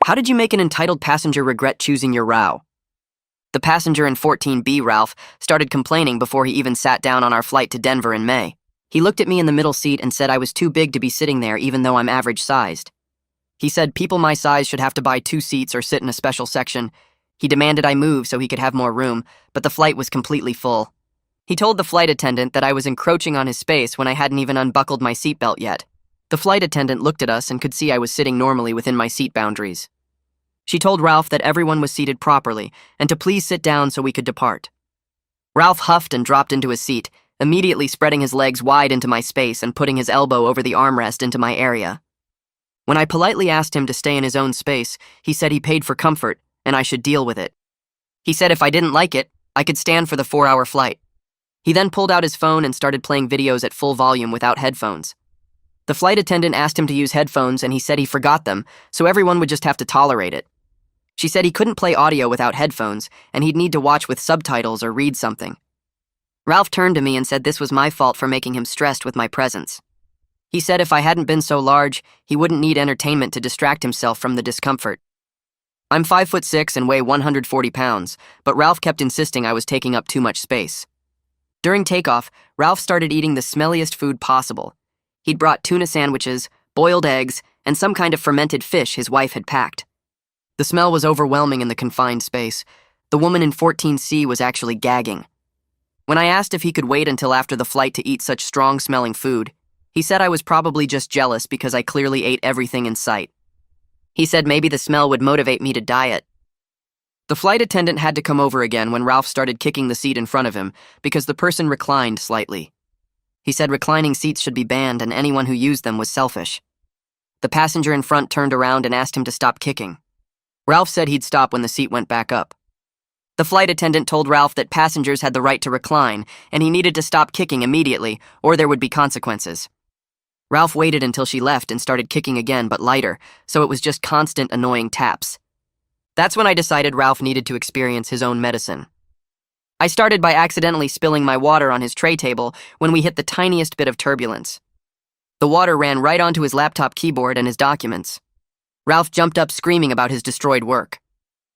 How did you make an entitled passenger regret choosing your row? The passenger in 14B, Ralph, started complaining before he even sat down on our flight to Denver in May. He looked at me in the middle seat and said I was too big to be sitting there even though I'm average-sized. He said people my size should have to buy 2 seats or sit in a special section. He demanded I move so he could have more room, but the flight was completely full. He told the flight attendant that I was encroaching on his space when I hadn't even unbuckled my seatbelt yet. The flight attendant looked at us and could see I was sitting normally within my seat boundaries. She told Ralph that everyone was seated properly and to please sit down so we could depart. Ralph huffed and dropped into his seat, immediately spreading his legs wide into my space and putting his elbow over the armrest into my area. When I politely asked him to stay in his own space, he said he paid for comfort and I should deal with it. He said if I didn't like it, I could stand for the 4-hour flight. He then pulled out his phone and started playing videos at full volume without headphones. The flight attendant asked him to use headphones and he said he forgot them, so everyone would just have to tolerate it. She said he couldn't play audio without headphones and he'd need to watch with subtitles or read something. Ralph turned to me and said this was my fault for making him stressed with my presence. He said if I hadn't been so large, he wouldn't need entertainment to distract himself from the discomfort. I'm 5'6" and weigh 140 pounds, but Ralph kept insisting I was taking up too much space. During takeoff, Ralph started eating the smelliest food possible. He'd brought tuna sandwiches, boiled eggs, and some kind of fermented fish his wife had packed. The smell was overwhelming in the confined space. The woman in 14C was actually gagging. When I asked if he could wait until after the flight to eat such strong-smelling food, he said I was probably just jealous because I clearly ate everything in sight. He said maybe the smell would motivate me to diet. The flight attendant had to come over again when Ralph started kicking the seat in front of him because the person reclined slightly. He said reclining seats should be banned and anyone who used them was selfish. The passenger in front turned around and asked him to stop kicking. Ralph said he'd stop when the seat went back up. The flight attendant told Ralph that passengers had the right to recline and he needed to stop kicking immediately or there would be consequences. Ralph waited until she left and started kicking again but lighter, so it was just constant annoying taps. That's when I decided Ralph needed to experience his own medicine. I started by accidentally spilling my water on his tray table when we hit the tiniest bit of turbulence. The water ran right onto his laptop keyboard and his documents. Ralph jumped up screaming about his destroyed work.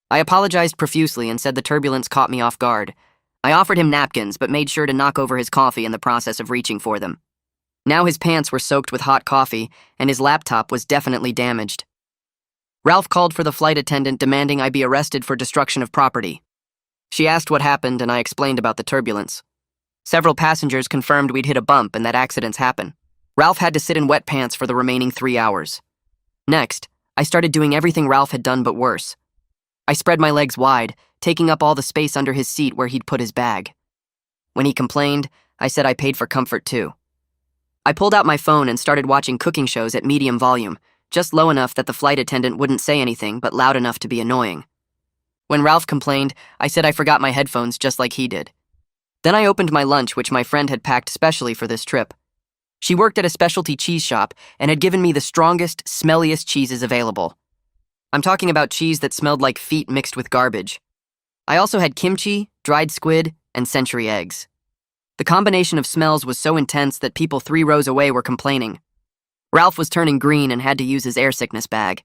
I apologized profusely and said the turbulence caught me off guard. I offered him napkins but made sure to knock over his coffee in the process of reaching for them. Now his pants were soaked with hot coffee and his laptop was definitely damaged. Ralph called for the flight attendant demanding I be arrested for destruction of property. She asked what happened and I explained about the turbulence. Several passengers confirmed we'd hit a bump and that accidents happen. Ralph had to sit in wet pants for the remaining 3 hours. Next, I started doing everything Ralph had done but worse. I spread my legs wide, taking up all the space under his seat where he'd put his bag. When he complained, I said I paid for comfort too. I pulled out my phone and started watching cooking shows at medium volume, just low enough that the flight attendant wouldn't say anything but loud enough to be annoying. When Ralph complained, I said I forgot my headphones just like he did. Then I opened my lunch which my friend had packed specially for this trip. She worked at a specialty cheese shop and had given me the strongest, smelliest cheeses available. I'm talking about cheese that smelled like feet mixed with garbage. I also had kimchi, dried squid, and century eggs. The combination of smells was so intense that people 3 rows away were complaining. Ralph was turning green and had to use his air sickness bag.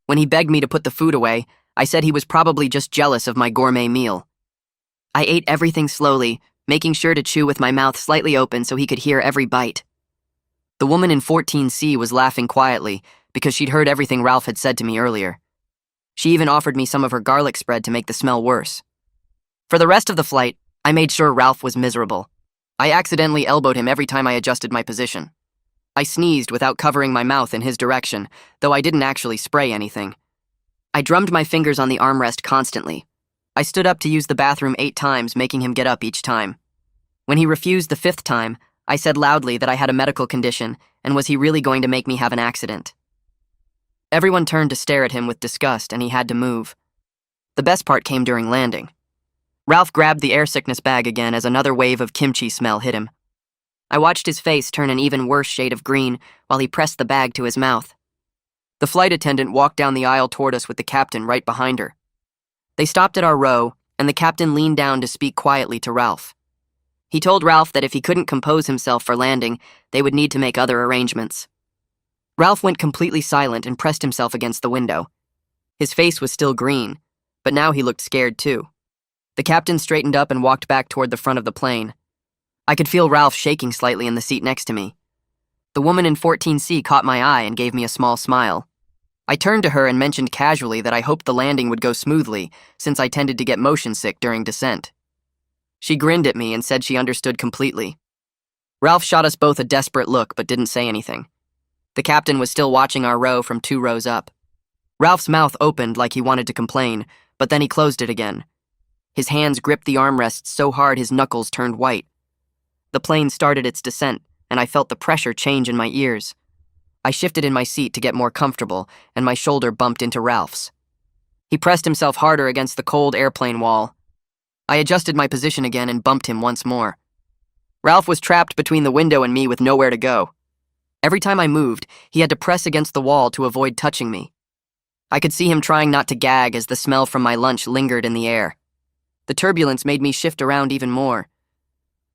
When he begged me to put the food away, I said he was probably just jealous of my gourmet meal. I ate everything slowly, making sure to chew with my mouth slightly open so he could hear every bite. The woman in 14C was laughing quietly because she'd heard everything Ralph had said to me earlier. She even offered me some of her garlic spread to make the smell worse. For the rest of the flight, I made sure Ralph was miserable. I accidentally elbowed him every time I adjusted my position. I sneezed without covering my mouth in his direction, though I didn't actually spray anything. I drummed my fingers on the armrest constantly. I stood up to use the bathroom 8 times, making him get up each time. When he refused the 5th time, I said loudly that I had a medical condition and was he really going to make me have an accident. Everyone turned to stare at him with disgust and he had to move. The best part came during landing. Ralph grabbed the air sickness bag again as another wave of kimchi smell hit him. I watched his face turn an even worse shade of green while he pressed the bag to his mouth. The flight attendant walked down the aisle toward us with the captain right behind her. They stopped at our row, and the captain leaned down to speak quietly to Ralph. He told Ralph that if he couldn't compose himself for landing, they would need to make other arrangements. Ralph went completely silent and pressed himself against the window. His face was still green, but now he looked scared too. The captain straightened up and walked back toward the front of the plane. I could feel Ralph shaking slightly in the seat next to me. The woman in 14C caught my eye and gave me a small smile. I turned to her and mentioned casually that I hoped the landing would go smoothly, since I tended to get motion sick during descent. She grinned at me and said she understood completely. Ralph shot us both a desperate look but didn't say anything. The captain was still watching our row from 2 rows up. Ralph's mouth opened like he wanted to complain, but then he closed it again. His hands gripped the armrests so hard his knuckles turned white. The plane started its descent, and I felt the pressure change in my ears. I shifted in my seat to get more comfortable, and my shoulder bumped into Ralph's. He pressed himself harder against the cold airplane wall. I adjusted my position again and bumped him once more. Ralph was trapped between the window and me with nowhere to go. Every time I moved, he had to press against the wall to avoid touching me. I could see him trying not to gag as the smell from my lunch lingered in the air. The turbulence made me shift around even more.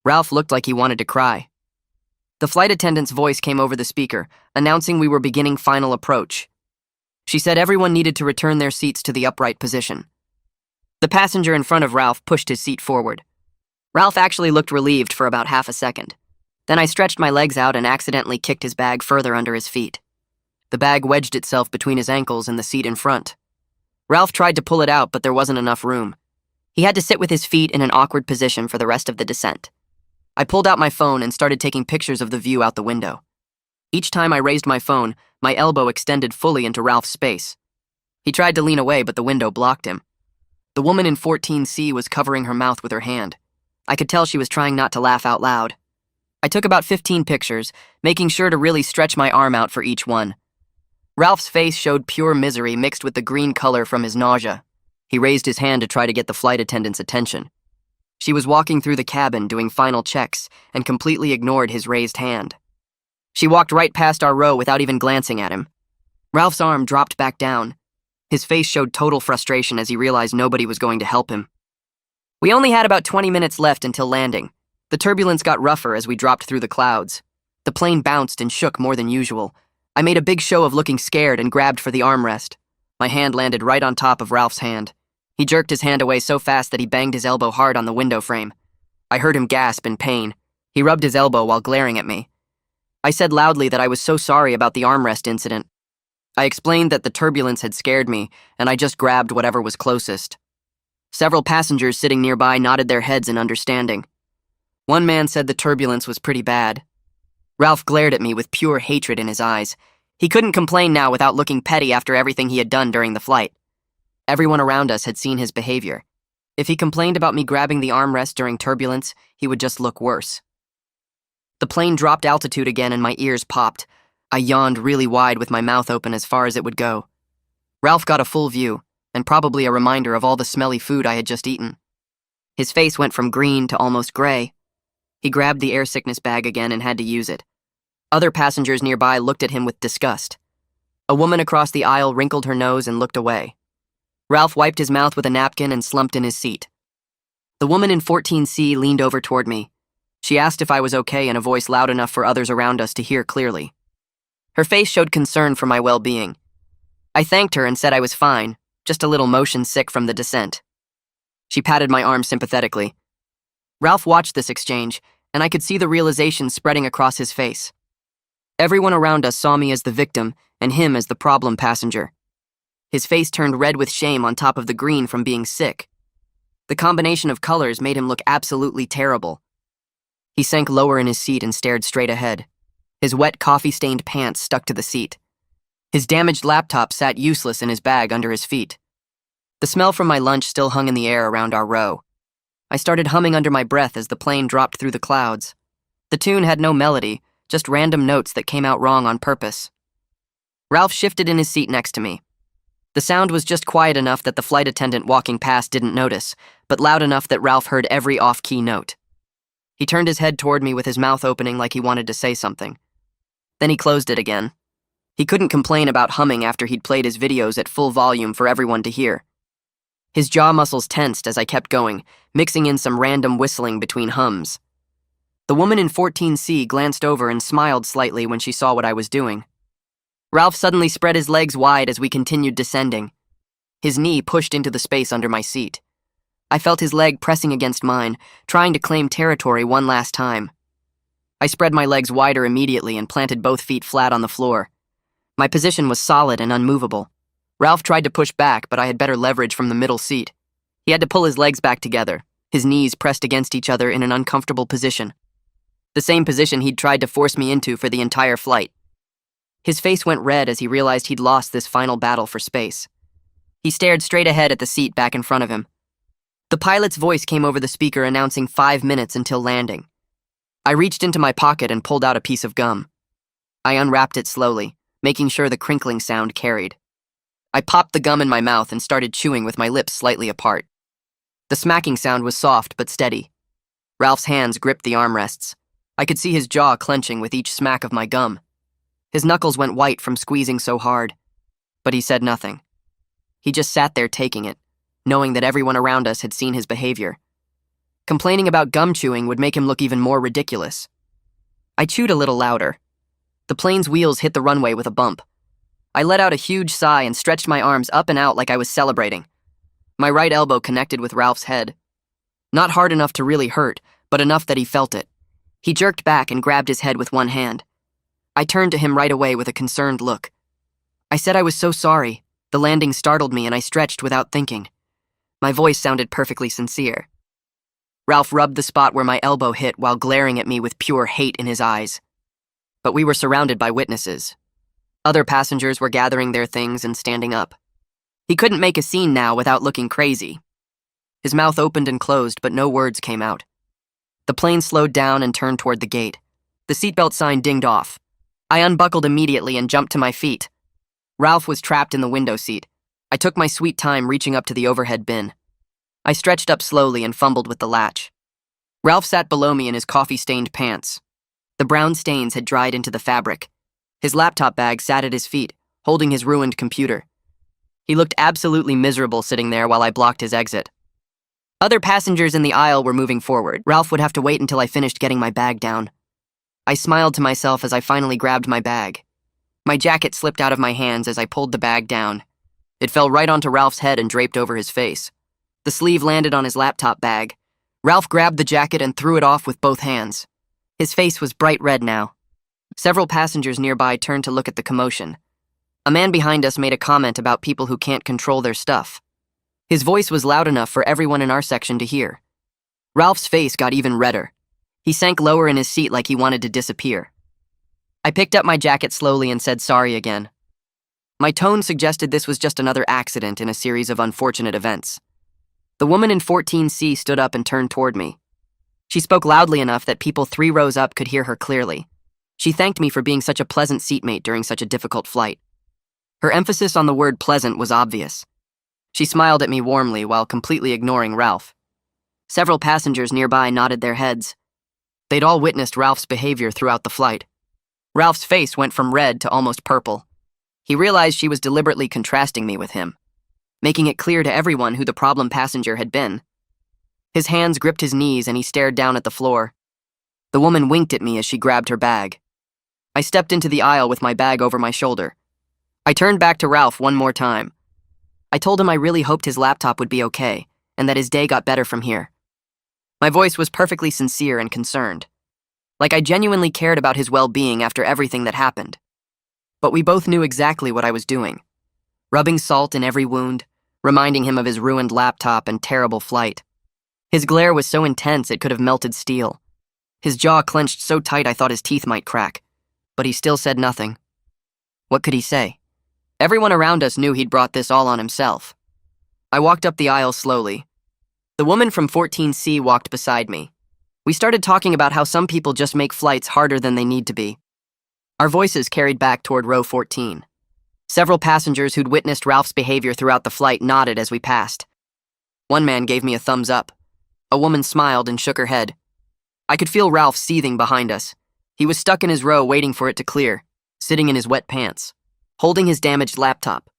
Ralph looked like he wanted to cry. The flight attendant's voice came over the speaker, announcing we were beginning final approach. She said everyone needed to return their seats to the upright position. The passenger in front of Ralph pushed his seat forward. Ralph actually looked relieved for about half a second. Then I stretched my legs out and accidentally kicked his bag further under his feet. The bag wedged itself between his ankles and the seat in front. Ralph tried to pull it out, but there wasn't enough room. He had to sit with his feet in an awkward position for the rest of the descent. I pulled out my phone and started taking pictures of the view out the window. Each time I raised my phone, my elbow extended fully into Ralph's space. He tried to lean away, but the window blocked him. The woman in 14C was covering her mouth with her hand. I could tell she was trying not to laugh out loud. I took about 15 pictures, making sure to really stretch my arm out for each one. Ralph's face showed pure misery mixed with the green color from his nausea. He raised his hand to try to get the flight attendant's attention. She was walking through the cabin doing final checks and completely ignored his raised hand. She walked right past our row without even glancing at him. Ralph's arm dropped back down. His face showed total frustration as he realized nobody was going to help him. We only had about 20 minutes left until landing. The turbulence got rougher as we dropped through the clouds. The plane bounced and shook more than usual. I made a big show of looking scared and grabbed for the armrest. My hand landed right on top of Ralph's hand. He jerked his hand away so fast that he banged his elbow hard on the window frame. I heard him gasp in pain. He rubbed his elbow while glaring at me. I said loudly that I was so sorry about the armrest incident. I explained that the turbulence had scared me, and I just grabbed whatever was closest. Several passengers sitting nearby nodded their heads in understanding. One man said the turbulence was pretty bad. Ralph glared at me with pure hatred in his eyes. He couldn't complain now without looking petty after everything he had done during the flight. Everyone around us had seen his behavior. If he complained about me grabbing the armrest during turbulence, he would just look worse. The plane dropped altitude again and my ears popped. I yawned really wide with my mouth open as far as it would go. Ralph got a full view, and probably a reminder of all the smelly food I had just eaten. His face went from green to almost gray. He grabbed the air sickness bag again and had to use it. Other passengers nearby looked at him with disgust. A woman across the aisle wrinkled her nose and looked away. Ralph wiped his mouth with a napkin and slumped in his seat. The woman in 14C leaned over toward me. She asked if I was okay in a voice loud enough for others around us to hear clearly. Her face showed concern for my well-being. I thanked her and said I was fine, just a little motion sick from the descent. She patted my arm sympathetically. Ralph watched this exchange, and I could see the realization spreading across his face. Everyone around us saw me as the victim and him as the problem passenger. His face turned red with shame on top of the green from being sick. The combination of colors made him look absolutely terrible. He sank lower in his seat and stared straight ahead. His wet, coffee-stained pants stuck to the seat. His damaged laptop sat useless in his bag under his feet. The smell from my lunch still hung in the air around our row. I started humming under my breath as the plane dropped through the clouds. The tune had no melody, just random notes that came out wrong on purpose. Ralph shifted in his seat next to me. The sound was just quiet enough that the flight attendant walking past didn't notice, but loud enough that Ralph heard every off-key note. He turned his head toward me with his mouth opening like he wanted to say something. Then he closed it again. He couldn't complain about humming after he'd played his videos at full volume for everyone to hear. His jaw muscles tensed as I kept going, mixing in some random whistling between hums. The woman in 14C glanced over and smiled slightly when she saw what I was doing. Ralph suddenly spread his legs wide as we continued descending. His knee pushed into the space under my seat. I felt his leg pressing against mine, trying to claim territory one last time. I spread my legs wider immediately and planted both feet flat on the floor. My position was solid and unmovable. Ralph tried to push back, but I had better leverage from the middle seat. He had to pull his legs back together, his knees pressed against each other in an uncomfortable position. The same position he'd tried to force me into for the entire flight. His face went red as he realized he'd lost this final battle for space. He stared straight ahead at the seat back in front of him. The pilot's voice came over the speaker announcing 5 minutes until landing. I reached into my pocket and pulled out a piece of gum. I unwrapped it slowly, making sure the crinkling sound carried. I popped the gum in my mouth and started chewing with my lips slightly apart. The smacking sound was soft but steady. Ralph's hands gripped the armrests. I could see his jaw clenching with each smack of my gum. His knuckles went white from squeezing so hard, but he said nothing. He just sat there taking it, knowing that everyone around us had seen his behavior. Complaining about gum chewing would make him look even more ridiculous. I chewed a little louder. The plane's wheels hit the runway with a bump. I let out a huge sigh and stretched my arms up and out like I was celebrating. My right elbow connected with Ralph's head. Not hard enough to really hurt, but enough that he felt it. He jerked back and grabbed his head with one hand. I turned to him right away with a concerned look. I said I was so sorry. The landing startled me and I stretched without thinking. My voice sounded perfectly sincere. Ralph rubbed the spot where my elbow hit while glaring at me with pure hate in his eyes. But we were surrounded by witnesses. Other passengers were gathering their things and standing up. He couldn't make a scene now without looking crazy. His mouth opened and closed, but no words came out. The plane slowed down and turned toward the gate. The seatbelt sign dinged off. I unbuckled immediately and jumped to my feet. Ralph was trapped in the window seat. I took my sweet time reaching up to the overhead bin. I stretched up slowly and fumbled with the latch. Ralph sat below me in his coffee-stained pants. The brown stains had dried into the fabric. His laptop bag sat at his feet, holding his ruined computer. He looked absolutely miserable sitting there while I blocked his exit. Other passengers in the aisle were moving forward. Ralph would have to wait until I finished getting my bag down. I smiled to myself as I finally grabbed my bag. My jacket slipped out of my hands as I pulled the bag down. It fell right onto Ralph's head and draped over his face. The sleeve landed on his laptop bag. Ralph grabbed the jacket and threw it off with both hands. His face was bright red now. Several passengers nearby turned to look at the commotion. A man behind us made a comment about people who can't control their stuff. His voice was loud enough for everyone in our section to hear. Ralph's face got even redder. He sank lower in his seat like he wanted to disappear. I picked up my jacket slowly and said sorry again. My tone suggested this was just another accident in a series of unfortunate events. The woman in 14C stood up and turned toward me. She spoke loudly enough that people 3 rows up could hear her clearly. She thanked me for being such a pleasant seatmate during such a difficult flight. Her emphasis on the word pleasant was obvious. She smiled at me warmly while completely ignoring Ralph. Several passengers nearby nodded their heads. They'd all witnessed Ralph's behavior throughout the flight. Ralph's face went from red to almost purple. He realized she was deliberately contrasting me with him, making it clear to everyone who the problem passenger had been. His hands gripped his knees and he stared down at the floor. The woman winked at me as she grabbed her bag. I stepped into the aisle with my bag over my shoulder. I turned back to Ralph one more time. I told him I really hoped his laptop would be okay, and that his day got better from here. My voice was perfectly sincere and concerned, like I genuinely cared about his well-being after everything that happened. But we both knew exactly what I was doing, rubbing salt in every wound, reminding him of his ruined laptop and terrible flight. His glare was so intense it could have melted steel. His jaw clenched so tight I thought his teeth might crack, but he still said nothing. What could he say? Everyone around us knew he'd brought this all on himself. I walked up the aisle slowly. The woman from 14C walked beside me. We started talking about how some people just make flights harder than they need to be. Our voices carried back toward row 14. Several passengers who'd witnessed Ralph's behavior throughout the flight nodded as we passed. One man gave me a thumbs up. A woman smiled and shook her head. I could feel Ralph seething behind us. He was stuck in his row waiting for it to clear, sitting in his wet pants, holding his damaged laptop,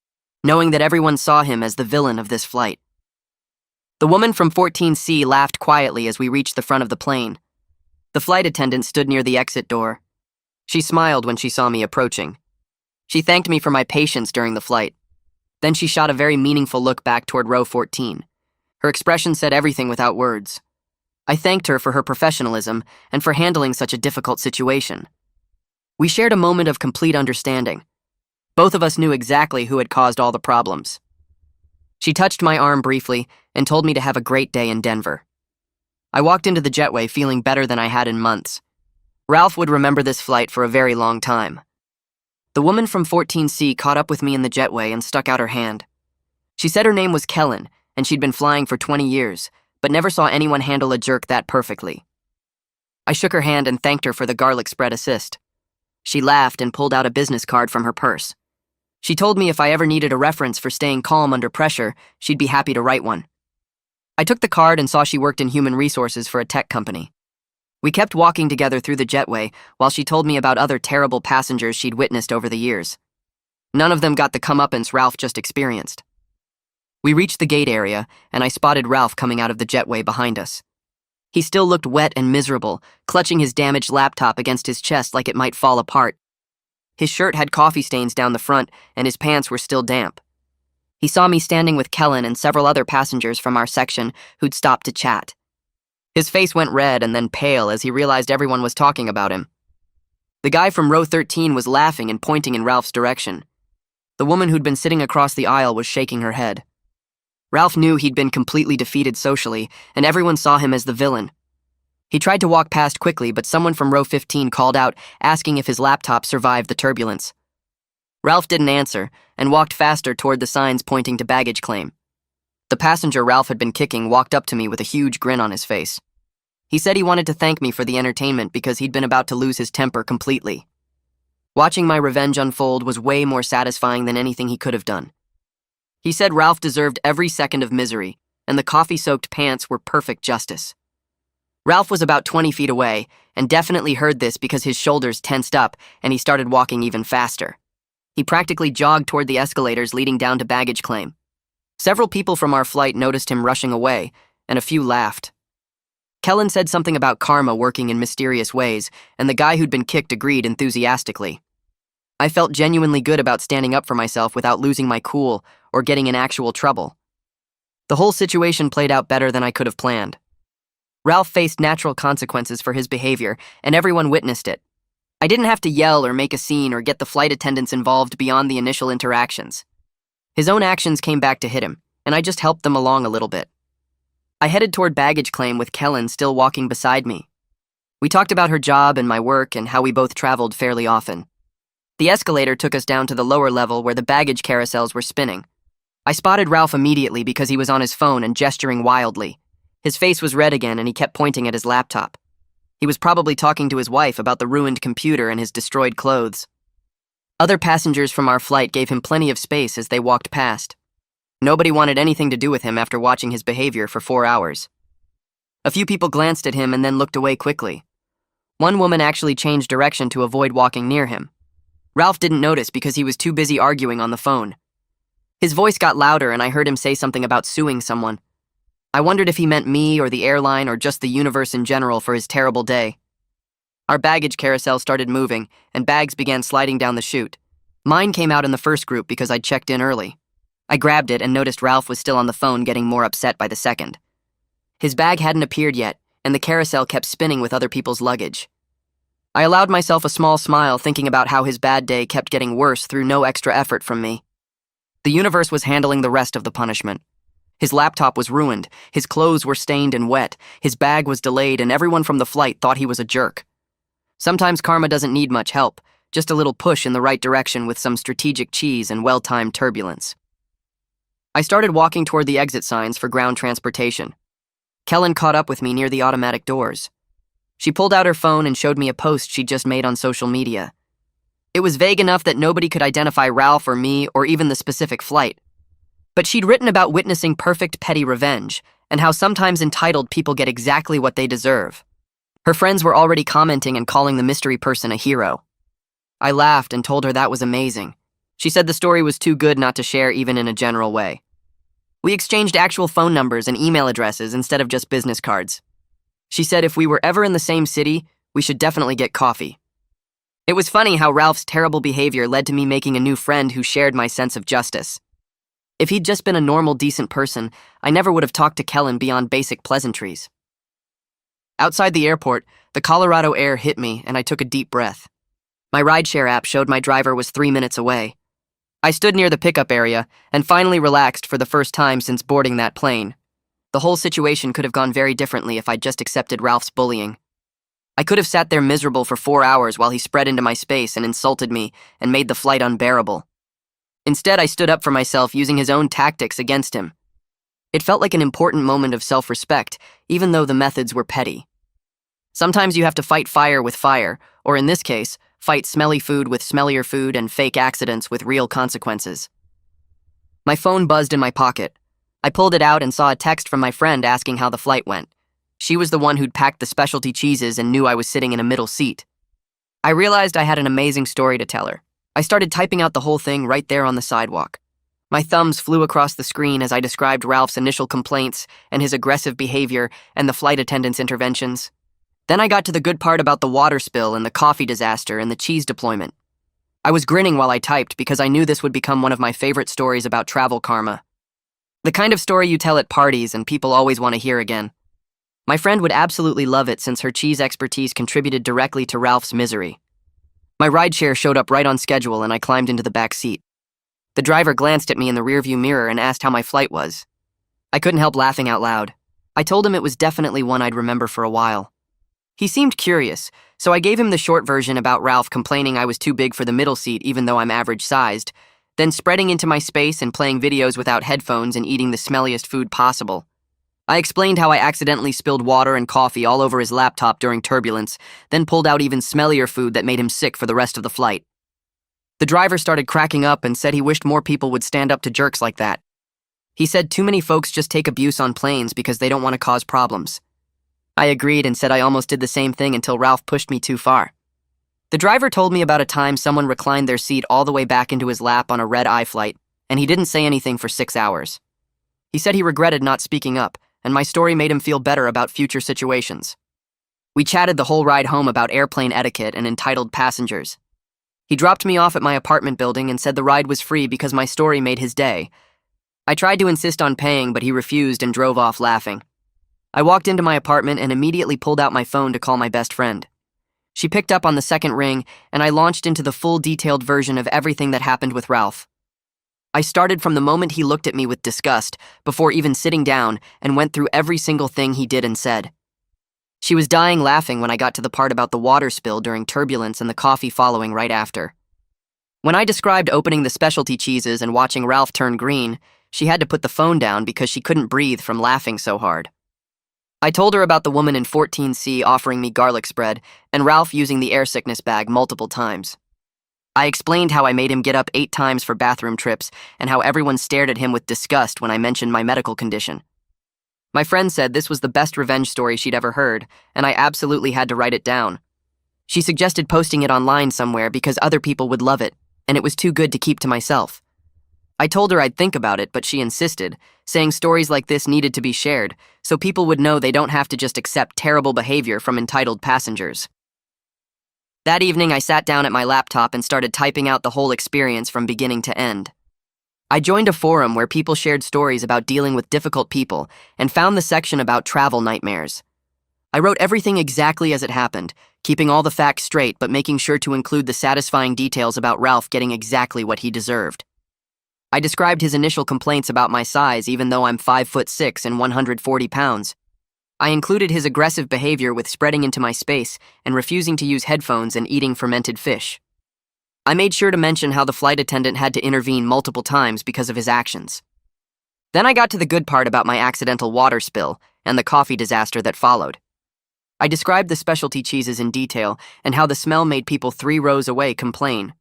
knowing that everyone saw him as the villain of this flight. The woman from 14C laughed quietly as we reached the front of the plane. The flight attendant stood near the exit door. She smiled when she saw me approaching. She thanked me for my patience during the flight. Then she shot a very meaningful look back toward row 14. Her expression said everything without words. I thanked her for her professionalism and for handling such a difficult situation. We shared a moment of complete understanding. Both of us knew exactly who had caused all the problems. She touched my arm briefly and told me to have a great day in Denver. I walked into the jetway feeling better than I had in months. Ralph would remember this flight for a very long time. The woman from 14C caught up with me in the jetway and stuck out her hand. She said her name was Kellen, and she'd been flying for 20 years, but never saw anyone handle a jerk that perfectly. I shook her hand and thanked her for the garlic spread assist. She laughed and pulled out a business card from her purse. She told me if I ever needed a reference for staying calm under pressure, she'd be happy to write one. I took the card and saw she worked in human resources for a tech company. We kept walking together through the jetway while she told me about other terrible passengers she'd witnessed over the years. None of them got the comeuppance Ralph just experienced. We reached the gate area, and I spotted Ralph coming out of the jetway behind us. He still looked wet and miserable, clutching his damaged laptop against his chest like it might fall apart. His shirt had coffee stains down the front, and his pants were still damp. He saw me standing with Kellen and several other passengers from our section who'd stopped to chat. His face went red and then pale as he realized everyone was talking about him. The guy from row 13 was laughing and pointing in Ralph's direction. The woman who'd been sitting across the aisle was shaking her head. Ralph knew he'd been completely defeated socially, and everyone saw him as the villain. He tried to walk past quickly, but someone from row 15 called out, asking if his laptop survived the turbulence. Ralph didn't answer, and walked faster toward the signs pointing to baggage claim. The passenger Ralph had been kicking walked up to me with a huge grin on his face. He said he wanted to thank me for the entertainment because he'd been about to lose his temper completely. Watching my revenge unfold was way more satisfying than anything he could have done. He said Ralph deserved every second of misery, and the coffee-soaked pants were perfect justice. Ralph was about 20 feet away, and definitely heard this because his shoulders tensed up and he started walking even faster. He practically jogged toward the escalators leading down to baggage claim. Several people from our flight noticed him rushing away, and a few laughed. Kellen said something about karma working in mysterious ways, and the guy who'd been kicked agreed enthusiastically. I felt genuinely good about standing up for myself without losing my cool or getting in actual trouble. The whole situation played out better than I could have planned. Ralph faced natural consequences for his behavior, and everyone witnessed it. I didn't have to yell or make a scene or get the flight attendants involved beyond the initial interactions. His own actions came back to hit him, and I just helped them along a little bit. I headed toward baggage claim with Kellen still walking beside me. We talked about her job and my work and how we both traveled fairly often. The escalator took us down to the lower level where the baggage carousels were spinning. I spotted Ralph immediately because he was on his phone and gesturing wildly. His face was red again and he kept pointing at his laptop. He was probably talking to his wife about the ruined computer and his destroyed clothes. Other passengers from our flight gave him plenty of space as they walked past. Nobody wanted anything to do with him after watching his behavior for 4 hours. A few people glanced at him and then looked away quickly. One woman actually changed direction to avoid walking near him. Ralph didn't notice because he was too busy arguing on the phone. His voice got louder and I heard him say something about suing someone. I wondered if he meant me or the airline or just the universe in general for his terrible day. Our baggage carousel started moving, and bags began sliding down the chute. Mine came out in the first group because I'd checked in early. I grabbed it and noticed Ralph was still on the phone getting more upset by the second. His bag hadn't appeared yet, and the carousel kept spinning with other people's luggage. I allowed myself a small smile thinking about how his bad day kept getting worse through no extra effort from me. The universe was handling the rest of the punishment. His laptop was ruined, his clothes were stained and wet, his bag was delayed, and everyone from the flight thought he was a jerk. Sometimes karma doesn't need much help, just a little push in the right direction with some strategic cheese and well-timed turbulence. I started walking toward the exit signs for ground transportation. Kellen caught up with me near the automatic doors. She pulled out her phone and showed me a post she'd just made on social media. It was vague enough that nobody could identify Ralph or me or even the specific flight. But she'd written about witnessing perfect petty revenge and how sometimes entitled people get exactly what they deserve. Her friends were already commenting and calling the mystery person a hero. I laughed and told her that was amazing. She said the story was too good not to share even in a general way. We exchanged actual phone numbers and email addresses instead of just business cards. She said if we were ever in the same city, we should definitely get coffee. It was funny how Ralph's terrible behavior led to me making a new friend who shared my sense of justice. If he'd just been a normal, decent person, I never would have talked to Kellen beyond basic pleasantries. Outside the airport, the Colorado air hit me and I took a deep breath. My rideshare app showed my driver was 3 minutes away. I stood near the pickup area and finally relaxed for the first time since boarding that plane. The whole situation could have gone very differently if I'd just accepted Ralph's bullying. I could have sat there miserable for 4 hours while he spread into my space and insulted me and made the flight unbearable. Instead, I stood up for myself using his own tactics against him. It felt like an important moment of self-respect, even though the methods were petty. Sometimes you have to fight fire with fire, or in this case, fight smelly food with smellier food and fake accidents with real consequences. My phone buzzed in my pocket. I pulled it out and saw a text from my friend asking how the flight went. She was the one who'd packed the specialty cheeses and knew I was sitting in a middle seat. I realized I had an amazing story to tell her. I started typing out the whole thing right there on the sidewalk. My thumbs flew across the screen as I described Ralph's initial complaints and his aggressive behavior and the flight attendant's interventions. Then I got to the good part about the water spill and the coffee disaster and the cheese deployment. I was grinning while I typed because I knew this would become one of my favorite stories about travel karma. The kind of story you tell at parties and people always want to hear again. My friend would absolutely love it since her cheese expertise contributed directly to Ralph's misery. My rideshare showed up right on schedule and I climbed into the back seat. The driver glanced at me in the rearview mirror and asked how my flight was. I couldn't help laughing out loud. I told him it was definitely one I'd remember for a while. He seemed curious, so I gave him the short version about Ralph complaining I was too big for the middle seat even though I'm average-sized, then spreading into my space and playing videos without headphones and eating the smelliest food possible. I explained how I accidentally spilled water and coffee all over his laptop during turbulence, then pulled out even smellier food that made him sick for the rest of the flight. The driver started cracking up and said he wished more people would stand up to jerks like that. He said too many folks just take abuse on planes because they don't want to cause problems. I agreed and said I almost did the same thing until Ralph pushed me too far. The driver told me about a time someone reclined their seat all the way back into his lap on a red-eye flight, and he didn't say anything for 6 hours. He said he regretted not speaking up, and my story made him feel better about future situations. We chatted the whole ride home about airplane etiquette and entitled passengers. He dropped me off at my apartment building and said the ride was free because my story made his day. I tried to insist on paying, but he refused and drove off laughing. I walked into my apartment and immediately pulled out my phone to call my best friend. She picked up on the second ring, and I launched into the full detailed version of everything that happened with Ralph. I started from the moment he looked at me with disgust, before even sitting down, and went through every single thing he did and said. She was dying laughing when I got to the part about the water spill during turbulence and the coffee following right after. When I described opening the specialty cheeses and watching Ralph turn green, she had to put the phone down because she couldn't breathe from laughing so hard. I told her about the woman in 14C offering me garlic spread and Ralph using the air sickness bag multiple times. I explained how I made him get up 8 times for bathroom trips and how everyone stared at him with disgust when I mentioned my medical condition. My friend said this was the best revenge story she'd ever heard, and I absolutely had to write it down. She suggested posting it online somewhere because other people would love it, and it was too good to keep to myself. I told her I'd think about it, but she insisted, saying stories like this needed to be shared, so people would know they don't have to just accept terrible behavior from entitled passengers. That evening, I sat down at my laptop and started typing out the whole experience from beginning to end. I joined a forum where people shared stories about dealing with difficult people and found the section about travel nightmares. I wrote everything exactly as it happened, keeping all the facts straight but making sure to include the satisfying details about Ralph getting exactly what he deserved. I described his initial complaints about my size even though I'm 5'6" and 140 pounds. I included his aggressive behavior with spreading into my space and refusing to use headphones and eating fermented fish. I made sure to mention how the flight attendant had to intervene multiple times because of his actions. Then I got to the good part about my accidental water spill and the coffee disaster that followed. I described the specialty cheeses in detail and how the smell made people 3 rows away complain.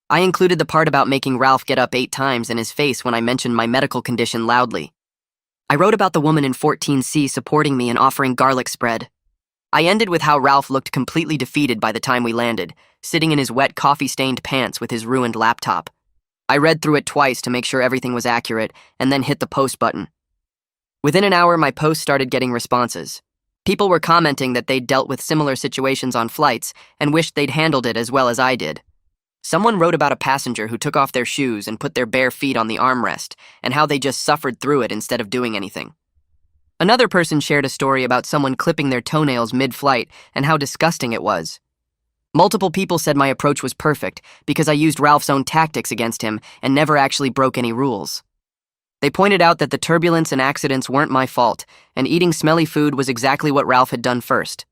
I included the part about making Ralph get up 8 times in his face when I mentioned my medical condition loudly. I wrote about the woman in 14C supporting me and offering garlic spread. I ended with how Ralph looked completely defeated by the time we landed, sitting in his wet coffee-stained pants with his ruined laptop. I read through it twice to make sure everything was accurate, and then hit the post button. Within an hour, my post started getting responses. People were commenting that they'd dealt with similar situations on flights and wished they'd handled it as well as I did. Someone wrote about a passenger who took off their shoes and put their bare feet on the armrest, and how they just suffered through it instead of doing anything. Another person shared a story about someone clipping their toenails mid-flight and how disgusting it was. Multiple people said my approach was perfect because I used Ralph's own tactics against him and never actually broke any rules. They pointed out that the turbulence and accidents weren't my fault, and eating smelly food was exactly what Ralph had done first.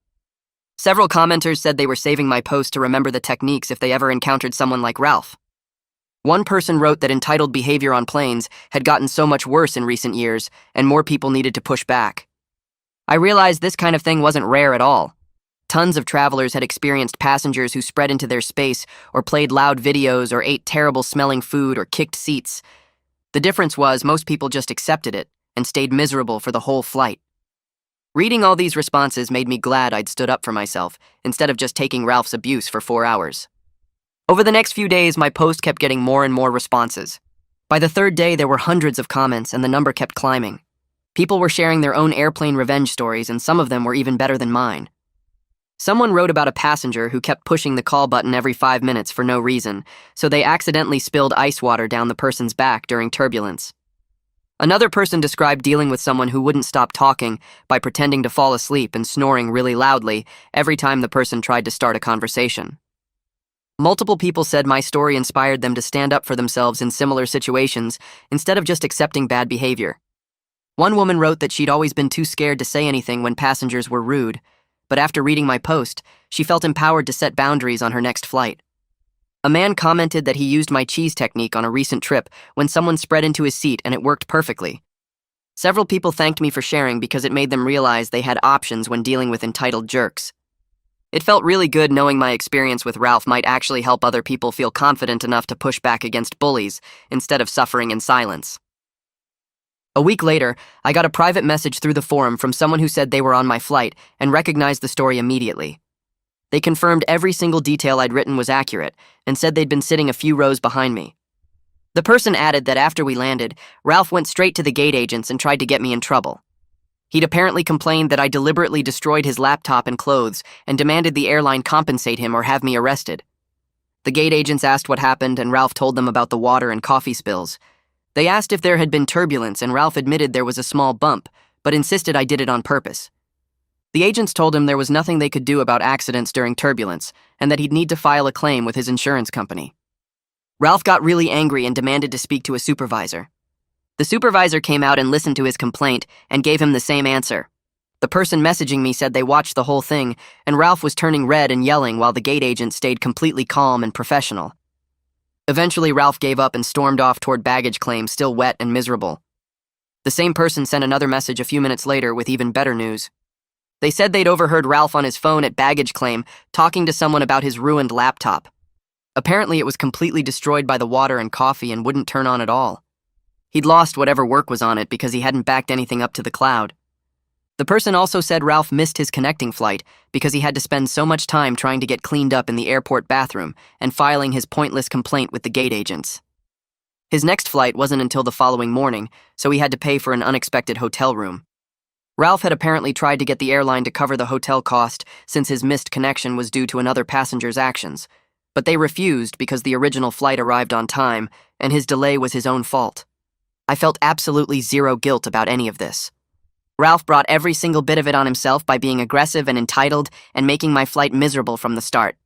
Several commenters said they were saving my post to remember the techniques if they ever encountered someone like Ralph. One person wrote that entitled behavior on planes had gotten so much worse in recent years, and more people needed to push back. I realized this kind of thing wasn't rare at all. Tons of travelers had experienced passengers who spread into their space or played loud videos or ate terrible-smelling food or kicked seats. The difference was most people just accepted it and stayed miserable for the whole flight. Reading all these responses made me glad I'd stood up for myself instead of just taking Ralph's abuse for 4 hours. Over the next few days, my post kept getting more and more responses. By the third day, there were hundreds of comments and the number kept climbing. People were sharing their own airplane revenge stories, and some of them were even better than mine. Someone wrote about a passenger who kept pushing the call button every 5 minutes for no reason, so they accidentally spilled ice water down the person's back during turbulence. Another person described dealing with someone who wouldn't stop talking by pretending to fall asleep and snoring really loudly every time the person tried to start a conversation. Multiple people said my story inspired them to stand up for themselves in similar situations instead of just accepting bad behavior. One woman wrote that she'd always been too scared to say anything when passengers were rude, but after reading my post, she felt empowered to set boundaries on her next flight. A man commented that he used my cheese technique on a recent trip when someone spread into his seat and it worked perfectly. Several people thanked me for sharing because it made them realize they had options when dealing with entitled jerks. It felt really good knowing my experience with Ralph might actually help other people feel confident enough to push back against bullies instead of suffering in silence. A week later, I got a private message through the forum from someone who said they were on my flight and recognized the story immediately. They confirmed every single detail I'd written was accurate and said they'd been sitting a few rows behind me. The person added that after we landed, Ralph went straight to the gate agents and tried to get me in trouble. He'd apparently complained that I deliberately destroyed his laptop and clothes and demanded the airline compensate him or have me arrested. The gate agents asked what happened, and Ralph told them about the water and coffee spills. They asked if there had been turbulence, and Ralph admitted there was a small bump, but insisted I did it on purpose. The agents told him there was nothing they could do about accidents during turbulence, and that he'd need to file a claim with his insurance company. Ralph got really angry and demanded to speak to a supervisor. The supervisor came out and listened to his complaint and gave him the same answer. The person messaging me said they watched the whole thing, and Ralph was turning red and yelling while the gate agent stayed completely calm and professional. Eventually, Ralph gave up and stormed off toward baggage claim, still wet and miserable. The same person sent another message a few minutes later with even better news. They said they'd overheard Ralph on his phone at baggage claim talking to someone about his ruined laptop. Apparently, it was completely destroyed by the water and coffee and wouldn't turn on at all. He'd lost whatever work was on it because he hadn't backed anything up to the cloud. The person also said Ralph missed his connecting flight because he had to spend so much time trying to get cleaned up in the airport bathroom and filing his pointless complaint with the gate agents. His next flight wasn't until the following morning, so he had to pay for an unexpected hotel room. Ralph had apparently tried to get the airline to cover the hotel cost since his missed connection was due to another passenger's actions, but they refused because the original flight arrived on time and his delay was his own fault. I felt absolutely zero guilt about any of this. Ralph brought every single bit of it on himself by being aggressive and entitled and making my flight miserable from the start.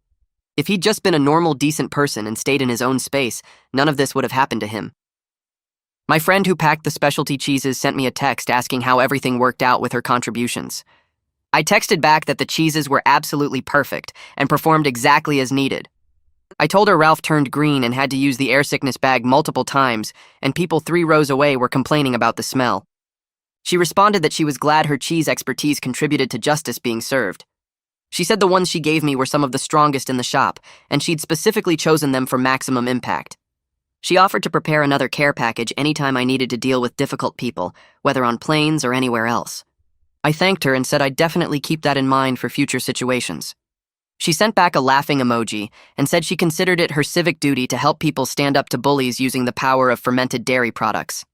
If he'd just been a normal, decent person and stayed in his own space, none of this would have happened to him. My friend who packed the specialty cheeses sent me a text asking how everything worked out with her contributions. I texted back that the cheeses were absolutely perfect and performed exactly as needed. I told her Ralph turned green and had to use the air sickness bag multiple times, and people 3 rows away were complaining about the smell. She responded that she was glad her cheese expertise contributed to justice being served. She said the ones she gave me were some of the strongest in the shop, and she'd specifically chosen them for maximum impact. She offered to prepare another care package anytime I needed to deal with difficult people, whether on planes or anywhere else. I thanked her and said I'd definitely keep that in mind for future situations. She sent back a laughing emoji and said she considered it her civic duty to help people stand up to bullies using the power of fermented dairy products.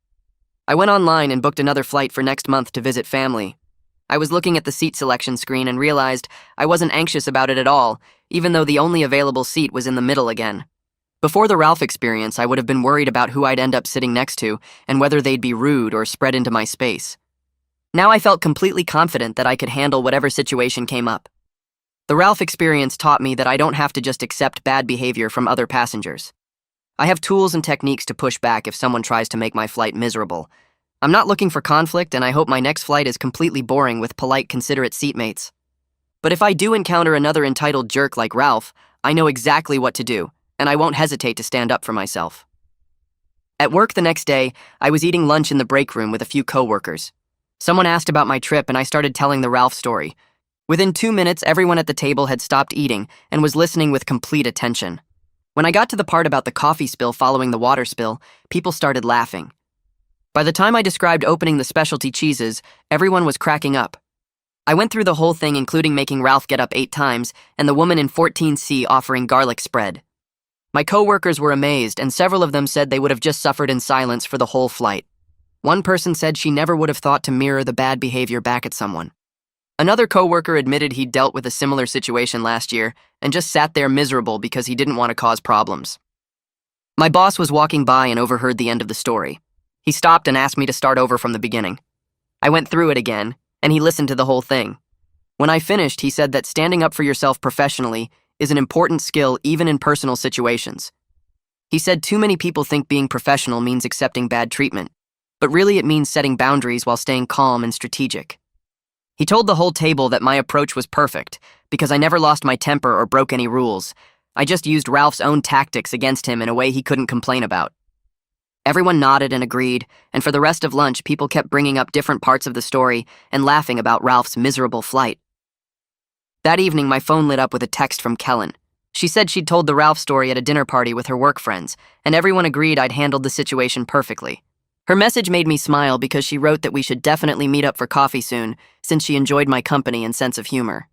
I went online and booked another flight for next month to visit family. I was looking at the seat selection screen and realized I wasn't anxious about it at all, even though the only available seat was in the middle again. Before the Ralph experience, I would have been worried about who I'd end up sitting next to and whether they'd be rude or spread into my space. Now I felt completely confident that I could handle whatever situation came up. The Ralph experience taught me that I don't have to just accept bad behavior from other passengers. I have tools and techniques to push back if someone tries to make my flight miserable. I'm not looking for conflict, and I hope my next flight is completely boring with polite, considerate seatmates. But if I do encounter another entitled jerk like Ralph, I know exactly what to do, and I won't hesitate to stand up for myself. At work the next day, I was eating lunch in the break room with a few coworkers. Someone asked about my trip, and I started telling the Ralph story. Within 2 minutes, everyone at the table had stopped eating and was listening with complete attention. When I got to the part about the coffee spill following the water spill, people started laughing. By the time I described opening the specialty cheeses, everyone was cracking up. I went through the whole thing, including making Ralph get up 8 times and the woman in 14C offering garlic spread. My coworkers were amazed, and several of them said they would have just suffered in silence for the whole flight. One person said she never would have thought to mirror the bad behavior back at someone. Another coworker admitted he'd dealt with a similar situation last year and just sat there miserable because he didn't want to cause problems. My boss was walking by and overheard the end of the story. He stopped and asked me to start over from the beginning. I went through it again, and he listened to the whole thing. When I finished, he said that standing up for yourself professionally is an important skill even in personal situations. He said too many people think being professional means accepting bad treatment, but really it means setting boundaries while staying calm and strategic. He told the whole table that my approach was perfect because I never lost my temper or broke any rules. I just used Ralph's own tactics against him in a way he couldn't complain about. Everyone nodded and agreed, and for the rest of lunch, people kept bringing up different parts of the story and laughing about Ralph's miserable flight. That evening, my phone lit up with a text from Kellen. She said she'd told the Ralph story at a dinner party with her work friends, and everyone agreed I'd handled the situation perfectly. Her message made me smile because she wrote that we should definitely meet up for coffee soon, since she enjoyed my company and sense of humor.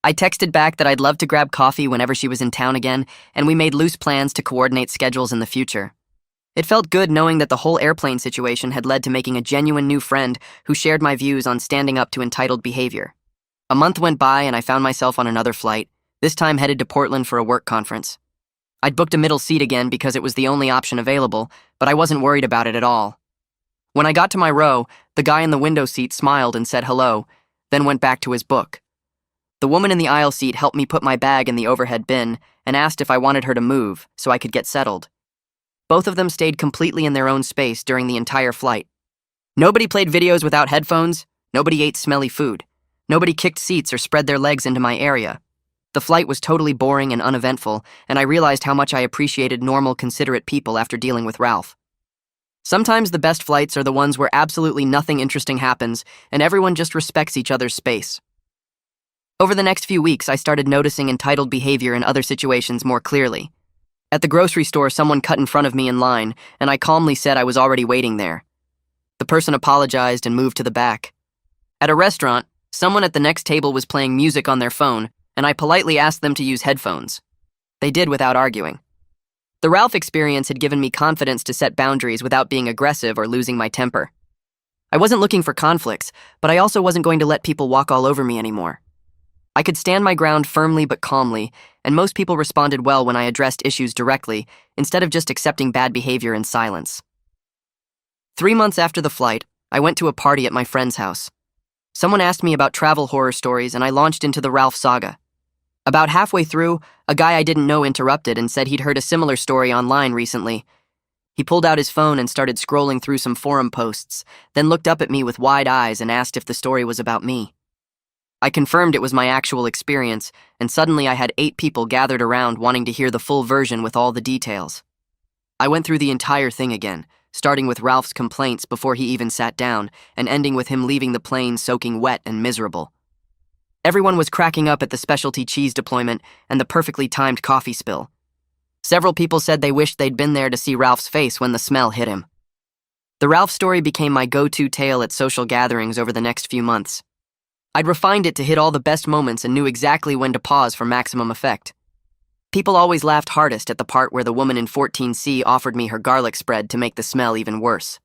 I texted back that I'd love to grab coffee whenever she was in town again, and we made loose plans to coordinate schedules in the future. It felt good knowing that the whole airplane situation had led to making a genuine new friend who shared my views on standing up to entitled behavior. A month went by and I found myself on another flight, this time headed to Portland for a work conference. I'd booked a middle seat again because it was the only option available, but I wasn't worried about it at all. When I got to my row, the guy in the window seat smiled and said hello, then went back to his book. The woman in the aisle seat helped me put my bag in the overhead bin and asked if I wanted her to move so I could get settled. Both of them stayed completely in their own space during the entire flight. Nobody played videos without headphones, nobody ate smelly food, nobody kicked seats or spread their legs into my area. The flight was totally boring and uneventful, and I realized how much I appreciated normal, considerate people after dealing with Ralph. Sometimes the best flights are the ones where absolutely nothing interesting happens and everyone just respects each other's space. Over the next few weeks, I started noticing entitled behavior in other situations more clearly. At the grocery store, someone cut in front of me in line, and I calmly said I was already waiting there. The person apologized and moved to the back. At a restaurant, someone at the next table was playing music on their phone, and I politely asked them to use headphones. They did without arguing. The Ralph experience had given me confidence to set boundaries without being aggressive or losing my temper. I wasn't looking for conflicts, but I also wasn't going to let people walk all over me anymore. I could stand my ground firmly but calmly, and most people responded well when I addressed issues directly, instead of just accepting bad behavior in silence. 3 months after the flight, I went to a party at my friend's house. Someone asked me about travel horror stories, and I launched into the Ralph saga. About halfway through, a guy I didn't know interrupted and said he'd heard a similar story online recently. He pulled out his phone and started scrolling through some forum posts, then looked up at me with wide eyes and asked if the story was about me. I confirmed it was my actual experience, and suddenly I had 8 people gathered around wanting to hear the full version with all the details. I went through the entire thing again, starting with Ralph's complaints before he even sat down, and ending with him leaving the plane soaking wet and miserable. Everyone was cracking up at the specialty cheese deployment and the perfectly timed coffee spill. Several people said they wished they'd been there to see Ralph's face when the smell hit him. The Ralph story became my go-to tale at social gatherings over the next few months. I'd refined it to hit all the best moments and knew exactly when to pause for maximum effect. People always laughed hardest at the part where the woman in 14C offered me her garlic spread to make the smell even worse.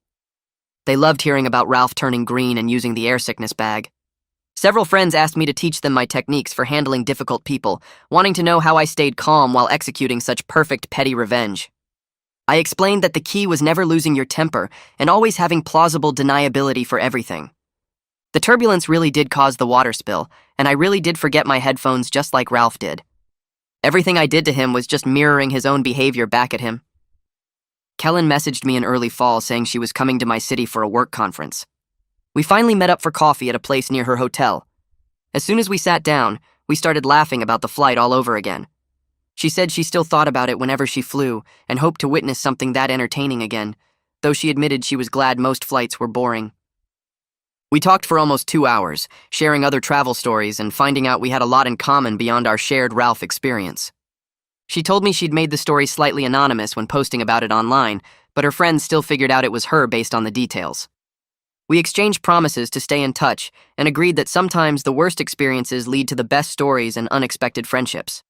They loved hearing about Ralph turning green and using the air sickness bag. Several friends asked me to teach them my techniques for handling difficult people, wanting to know how I stayed calm while executing such perfect petty revenge. I explained that the key was never losing your temper and always having plausible deniability for everything. The turbulence really did cause the water spill, and I really did forget my headphones just like Ralph did. Everything I did to him was just mirroring his own behavior back at him. Kellen messaged me in early fall saying she was coming to my city for a work conference. We finally met up for coffee at a place near her hotel. As soon as we sat down, we started laughing about the flight all over again. She said she still thought about it whenever she flew and hoped to witness something that entertaining again, though she admitted she was glad most flights were boring. We talked for almost 2 hours, sharing other travel stories and finding out we had a lot in common beyond our shared Ralph experience. She told me she'd made the story slightly anonymous when posting about it online, but her friends still figured out it was her based on the details. We exchanged promises to stay in touch and agreed that sometimes the worst experiences lead to the best stories and unexpected friendships.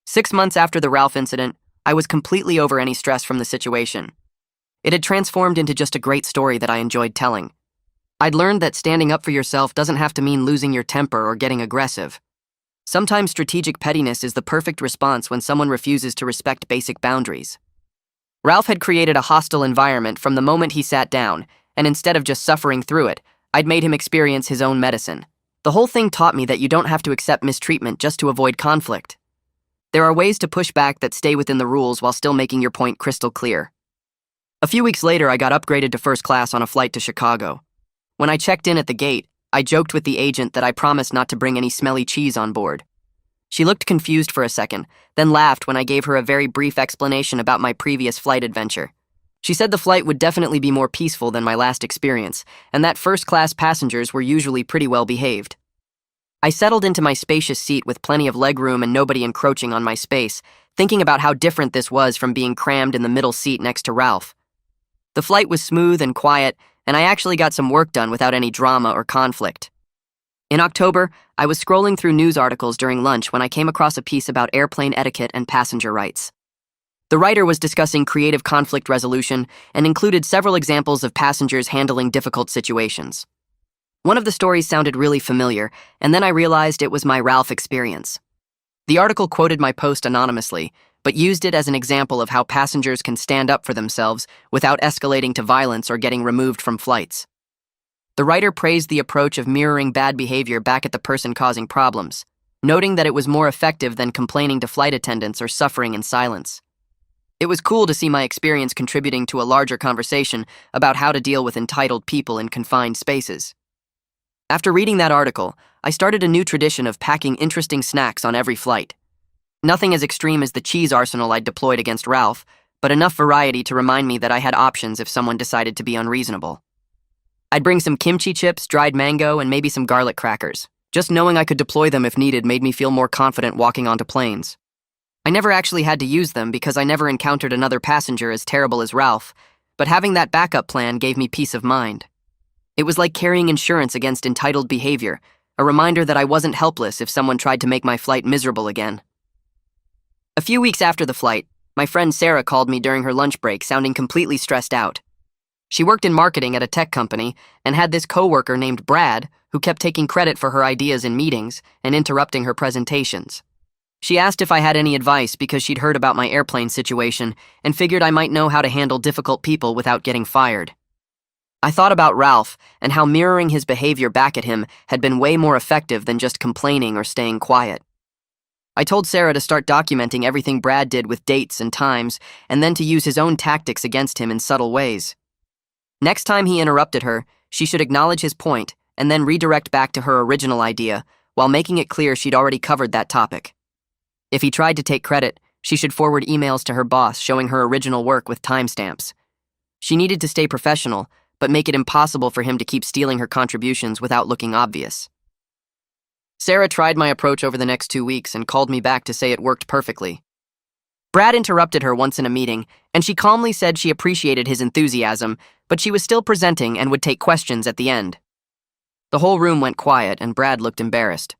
6 months after the Ralph incident, I was completely over any stress from the situation. It had transformed into just a great story that I enjoyed telling. I'd learned that standing up for yourself doesn't have to mean losing your temper or getting aggressive. Sometimes strategic pettiness is the perfect response when someone refuses to respect basic boundaries. Ralph had created a hostile environment from the moment he sat down, and instead of just suffering through it, I'd made him experience his own medicine. The whole thing taught me that you don't have to accept mistreatment just to avoid conflict. There are ways to push back that stay within the rules while still making your point crystal clear. A few weeks later, I got upgraded to first class on a flight to Chicago. When I checked in at the gate, I joked with the agent that I promised not to bring any smelly cheese on board. She looked confused for a second, then laughed when I gave her a very brief explanation about my previous flight adventure. She said the flight would definitely be more peaceful than my last experience, and that first-class passengers were usually pretty well behaved. I settled into my spacious seat with plenty of legroom and nobody encroaching on my space, thinking about how different this was from being crammed in the middle seat next to Ralph. The flight was smooth and quiet, and I actually got some work done without any drama or conflict. In October, I was scrolling through news articles during lunch when I came across a piece about airplane etiquette and passenger rights. The writer was discussing creative conflict resolution and included several examples of passengers handling difficult situations. One of the stories sounded really familiar, and then I realized it was my Ralph experience. The article quoted my post anonymously, but used it as an example of how passengers can stand up for themselves without escalating to violence or getting removed from flights. The writer praised the approach of mirroring bad behavior back at the person causing problems, noting that it was more effective than complaining to flight attendants or suffering in silence. It was cool to see my experience contributing to a larger conversation about how to deal with entitled people in confined spaces. After reading that article, I started a new tradition of packing interesting snacks on every flight. Nothing as extreme as the cheese arsenal I'd deployed against Ralph, but enough variety to remind me that I had options if someone decided to be unreasonable. I'd bring some kimchi chips, dried mango, and maybe some garlic crackers. Just knowing I could deploy them if needed made me feel more confident walking onto planes. I never actually had to use them because I never encountered another passenger as terrible as Ralph, but having that backup plan gave me peace of mind. It was like carrying insurance against entitled behavior, a reminder that I wasn't helpless if someone tried to make my flight miserable again. A few weeks after the flight, my friend Sarah called me during her lunch break, sounding completely stressed out. She worked in marketing at a tech company and had this coworker named Brad who kept taking credit for her ideas in meetings and interrupting her presentations. She asked if I had any advice because she'd heard about my airplane situation and figured I might know how to handle difficult people without getting fired. I thought about Ralph and how mirroring his behavior back at him had been way more effective than just complaining or staying quiet. I told Sarah to start documenting everything Brad did with dates and times, and then to use his own tactics against him in subtle ways. Next time he interrupted her, she should acknowledge his point and then redirect back to her original idea while making it clear she'd already covered that topic. If he tried to take credit, she should forward emails to her boss showing her original work with timestamps. She needed to stay professional, but make it impossible for him to keep stealing her contributions without looking obvious. Sarah tried my approach over the next 2 weeks and called me back to say it worked perfectly. Brad interrupted her once in a meeting, and she calmly said she appreciated his enthusiasm, but she was still presenting and would take questions at the end. The whole room went quiet, and Brad looked embarrassed.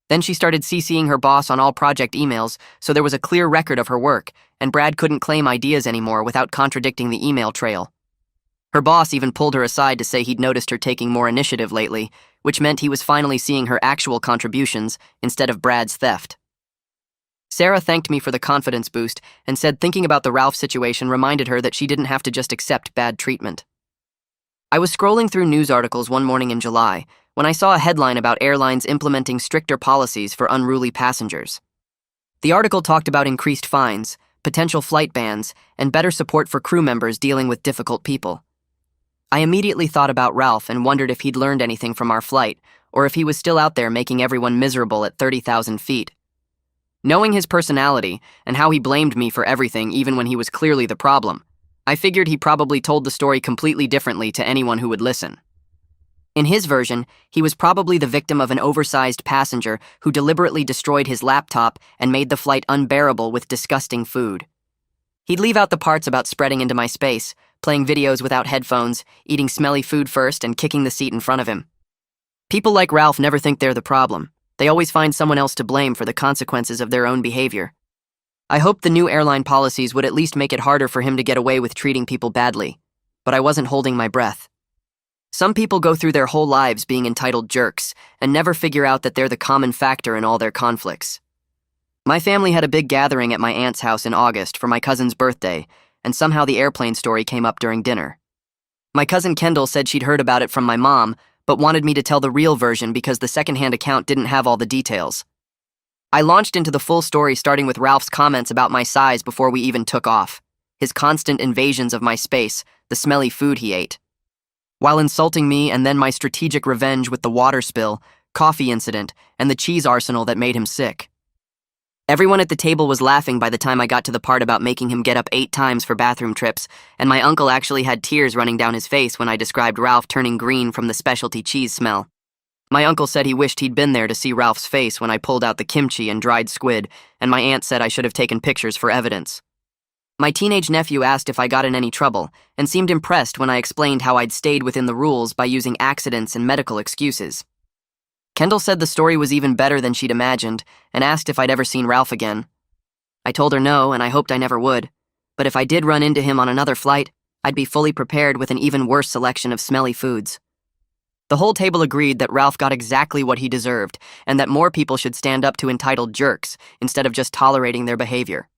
Then she started CCing her boss on all project emails, so there was a clear record of her work, and Brad couldn't claim ideas anymore without contradicting the email trail. Her boss even pulled her aside to say he'd noticed her taking more initiative lately, which meant he was finally seeing her actual contributions instead of Brad's theft. Sarah thanked me for the confidence boost and said thinking about the Ralph situation reminded her that she didn't have to just accept bad treatment. I was scrolling through news articles one morning in July when I saw a headline about airlines implementing stricter policies for unruly passengers. The article talked about increased fines, potential flight bans, and better support for crew members dealing with difficult people. I immediately thought about Ralph and wondered if he'd learned anything from our flight, or if he was still out there making everyone miserable at 30,000 feet. Knowing his personality and how he blamed me for everything even when he was clearly the problem, I figured he probably told the story completely differently to anyone who would listen. In his version, he was probably the victim of an oversized passenger who deliberately destroyed his laptop and made the flight unbearable with disgusting food. He'd leave out the parts about spreading into my space, playing videos without headphones, eating smelly food first, and kicking the seat in front of him. People like Ralph never think they're the problem. They always find someone else to blame for the consequences of their own behavior. I hoped the new airline policies would at least make it harder for him to get away with treating people badly, but I wasn't holding my breath. Some people go through their whole lives being entitled jerks and never figure out that they're the common factor in all their conflicts. My family had a big gathering at my aunt's house in August for my cousin's birthday, and somehow the airplane story came up during dinner. My cousin Kendall said she'd heard about it from my mom, but wanted me to tell the real version because the secondhand account didn't have all the details. I launched into the full story starting with Ralph's comments about my size before we even took off, his constant invasions of my space, the smelly food he ate, while insulting me, and then my strategic revenge with the water spill, coffee incident, and the cheese arsenal that made him sick. Everyone at the table was laughing by the time I got to the part about making him get up 8 times for bathroom trips, and my uncle actually had tears running down his face when I described Ralph turning green from the specialty cheese smell. My uncle said he wished he'd been there to see Ralph's face when I pulled out the kimchi and dried squid, and my aunt said I should have taken pictures for evidence. My teenage nephew asked if I got in any trouble, and seemed impressed when I explained how I'd stayed within the rules by using accidents and medical excuses. Kendall said the story was even better than she'd imagined, and asked if I'd ever seen Ralph again. I told her no, and I hoped I never would, but if I did run into him on another flight, I'd be fully prepared with an even worse selection of smelly foods. The whole table agreed that Ralph got exactly what he deserved, and that more people should stand up to entitled jerks instead of just tolerating their behavior.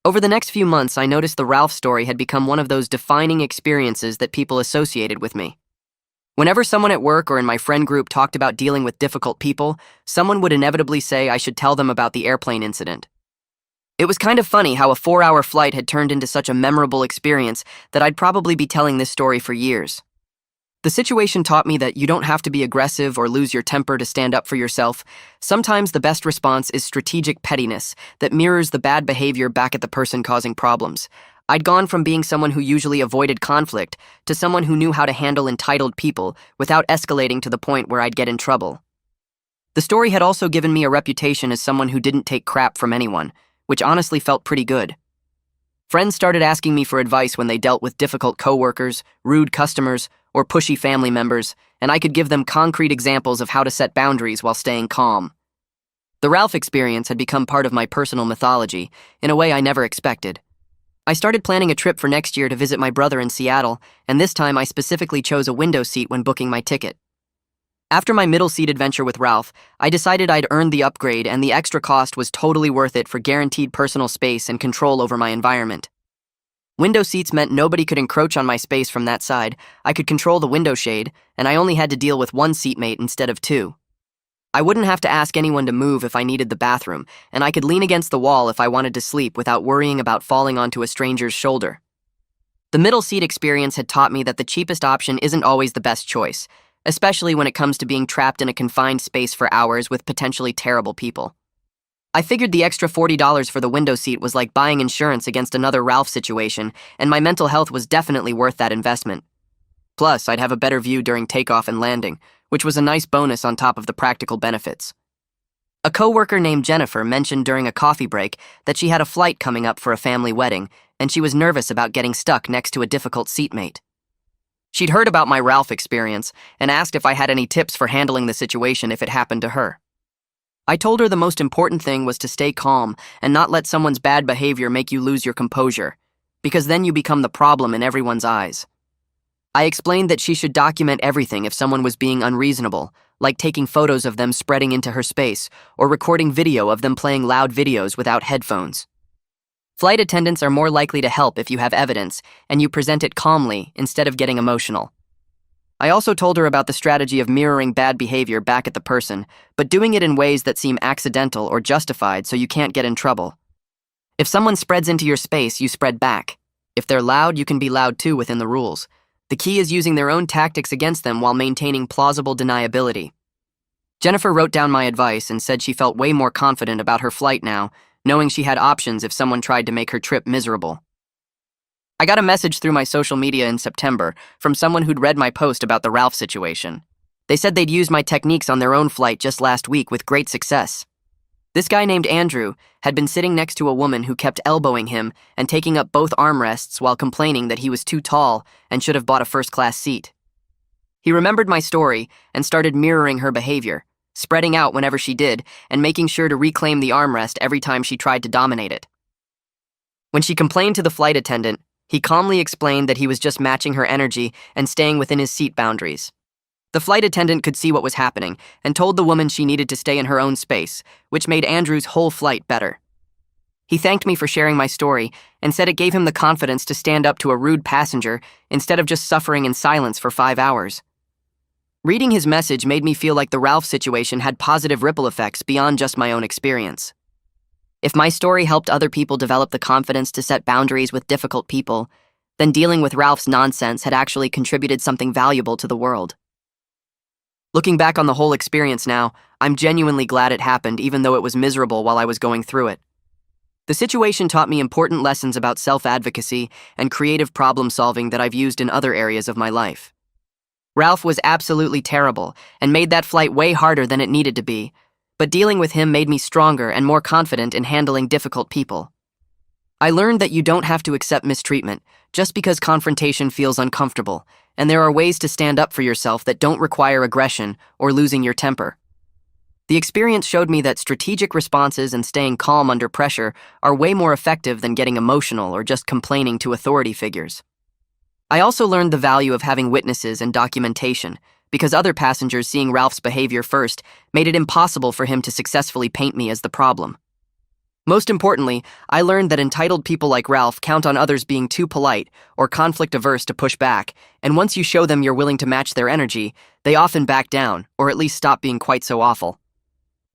Over the next few months, I noticed the Ralph story had become one of those defining experiences that people associated with me. Whenever someone at work or in my friend group talked about dealing with difficult people, someone would inevitably say I should tell them about the airplane incident. It was kind of funny how a 4-hour flight had turned into such a memorable experience that I'd probably be telling this story for years. The situation taught me that you don't have to be aggressive or lose your temper to stand up for yourself. Sometimes the best response is strategic pettiness that mirrors the bad behavior back at the person causing problems. I'd gone from being someone who usually avoided conflict to someone who knew how to handle entitled people without escalating to the point where I'd get in trouble. The story had also given me a reputation as someone who didn't take crap from anyone, which honestly felt pretty good. Friends started asking me for advice when they dealt with difficult coworkers, rude customers, or pushy family members, and I could give them concrete examples of how to set boundaries while staying calm. The Ralph experience had become part of my personal mythology in a way I never expected. I started planning a trip for next year to visit my brother in Seattle, and this time I specifically chose a window seat when booking my ticket. After my middle seat adventure with Ralph, I decided I'd earned the upgrade and the extra cost was totally worth it for guaranteed personal space and control over my environment. Window seats meant nobody could encroach on my space from that side, I could control the window shade, and I only had to deal with one seatmate instead of 2. I wouldn't have to ask anyone to move if I needed the bathroom, and I could lean against the wall if I wanted to sleep without worrying about falling onto a stranger's shoulder. The middle seat experience had taught me that the cheapest option isn't always the best choice, especially when it comes to being trapped in a confined space for hours with potentially terrible people. I figured the extra $40 for the window seat was like buying insurance against another Ralph situation, and my mental health was definitely worth that investment. Plus, I'd have a better view during takeoff and landing, which was a nice bonus on top of the practical benefits. A coworker named Jennifer mentioned during a coffee break that she had a flight coming up for a family wedding, and she was nervous about getting stuck next to a difficult seatmate. She'd heard about my Ralph experience and asked if I had any tips for handling the situation if it happened to her. I told her the most important thing was to stay calm and not let someone's bad behavior make you lose your composure, because then you become the problem in everyone's eyes. I explained that she should document everything if someone was being unreasonable, like taking photos of them spreading into her space or recording video of them playing loud videos without headphones. Flight attendants are more likely to help if you have evidence and you present it calmly instead of getting emotional. I also told her about the strategy of mirroring bad behavior back at the person, but doing it in ways that seem accidental or justified so you can't get in trouble. If someone spreads into your space, you spread back. If they're loud, you can be loud too within the rules. The key is using their own tactics against them while maintaining plausible deniability. Jennifer wrote down my advice and said she felt way more confident about her flight now, knowing she had options if someone tried to make her trip miserable. I got a message through my social media in September from someone who'd read my post about the Ralph situation. They said they'd used my techniques on their own flight just last week with great success. This guy named Andrew had been sitting next to a woman who kept elbowing him and taking up both armrests while complaining that he was too tall and should have bought a first-class seat. He remembered my story and started mirroring her behavior, spreading out whenever she did and making sure to reclaim the armrest every time she tried to dominate it. When she complained to the flight attendant, he calmly explained that he was just matching her energy and staying within his seat boundaries. The flight attendant could see what was happening and told the woman she needed to stay in her own space, which made Andrew's whole flight better. He thanked me for sharing my story and said it gave him the confidence to stand up to a rude passenger instead of just suffering in silence for 5 hours. Reading his message made me feel like the Ralph situation had positive ripple effects beyond just my own experience. If my story helped other people develop the confidence to set boundaries with difficult people, then dealing with Ralph's nonsense had actually contributed something valuable to the world. Looking back on the whole experience now, I'm genuinely glad it happened even though it was miserable while I was going through it. The situation taught me important lessons about self-advocacy and creative problem-solving that I've used in other areas of my life. Ralph was absolutely terrible and made that flight way harder than it needed to be, but dealing with him made me stronger and more confident in handling difficult people. I learned that you don't have to accept mistreatment just because confrontation feels uncomfortable, and there are ways to stand up for yourself that don't require aggression or losing your temper. The experience showed me that strategic responses and staying calm under pressure are way more effective than getting emotional or just complaining to authority figures. I also learned the value of having witnesses and documentation, because other passengers seeing Ralph's behavior first made it impossible for him to successfully paint me as the problem. Most importantly, I learned that entitled people like Ralph count on others being too polite or conflict-averse to push back, and once you show them you're willing to match their energy, they often back down, or at least stop being quite so awful.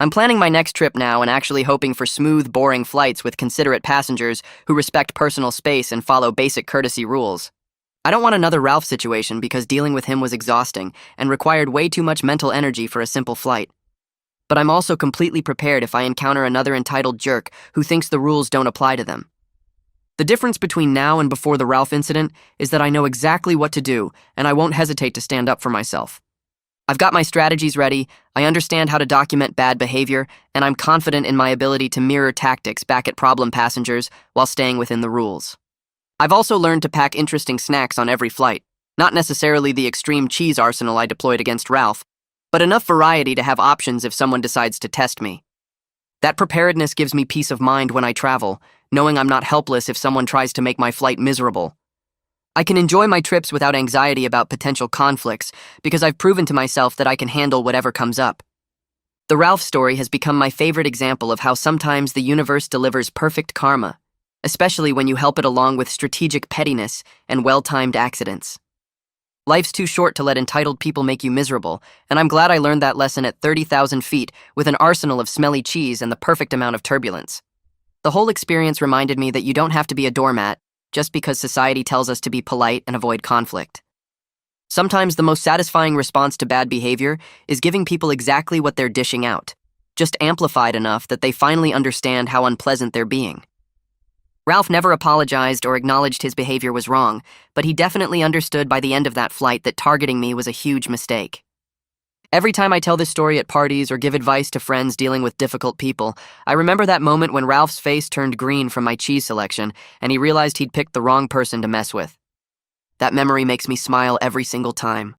I'm planning my next trip now and actually hoping for smooth, boring flights with considerate passengers who respect personal space and follow basic courtesy rules. I don't want another Ralph situation because dealing with him was exhausting and required way too much mental energy for a simple flight. But I'm also completely prepared if I encounter another entitled jerk who thinks the rules don't apply to them. The difference between now and before the Ralph incident is that I know exactly what to do, and I won't hesitate to stand up for myself. I've got my strategies ready, I understand how to document bad behavior, and I'm confident in my ability to mirror tactics back at problem passengers while staying within the rules. I've also learned to pack interesting snacks on every flight, not necessarily the extreme cheese arsenal I deployed against Ralph, but enough variety to have options if someone decides to test me. That preparedness gives me peace of mind when I travel, knowing I'm not helpless if someone tries to make my flight miserable. I can enjoy my trips without anxiety about potential conflicts because I've proven to myself that I can handle whatever comes up. The Ralph story has become my favorite example of how sometimes the universe delivers perfect karma, especially when you help it along with strategic pettiness and well-timed accidents. Life's too short to let entitled people make you miserable, and I'm glad I learned that lesson at 30,000 feet with an arsenal of smelly cheese and the perfect amount of turbulence. The whole experience reminded me that you don't have to be a doormat just because society tells us to be polite and avoid conflict. Sometimes the most satisfying response to bad behavior is giving people exactly what they're dishing out, just amplified enough that they finally understand how unpleasant they're being. Ralph never apologized or acknowledged his behavior was wrong, but he definitely understood by the end of that flight that targeting me was a huge mistake. Every time I tell this story at parties or give advice to friends dealing with difficult people, I remember that moment when Ralph's face turned green from my cheese selection and he realized he'd picked the wrong person to mess with. That memory makes me smile every single time.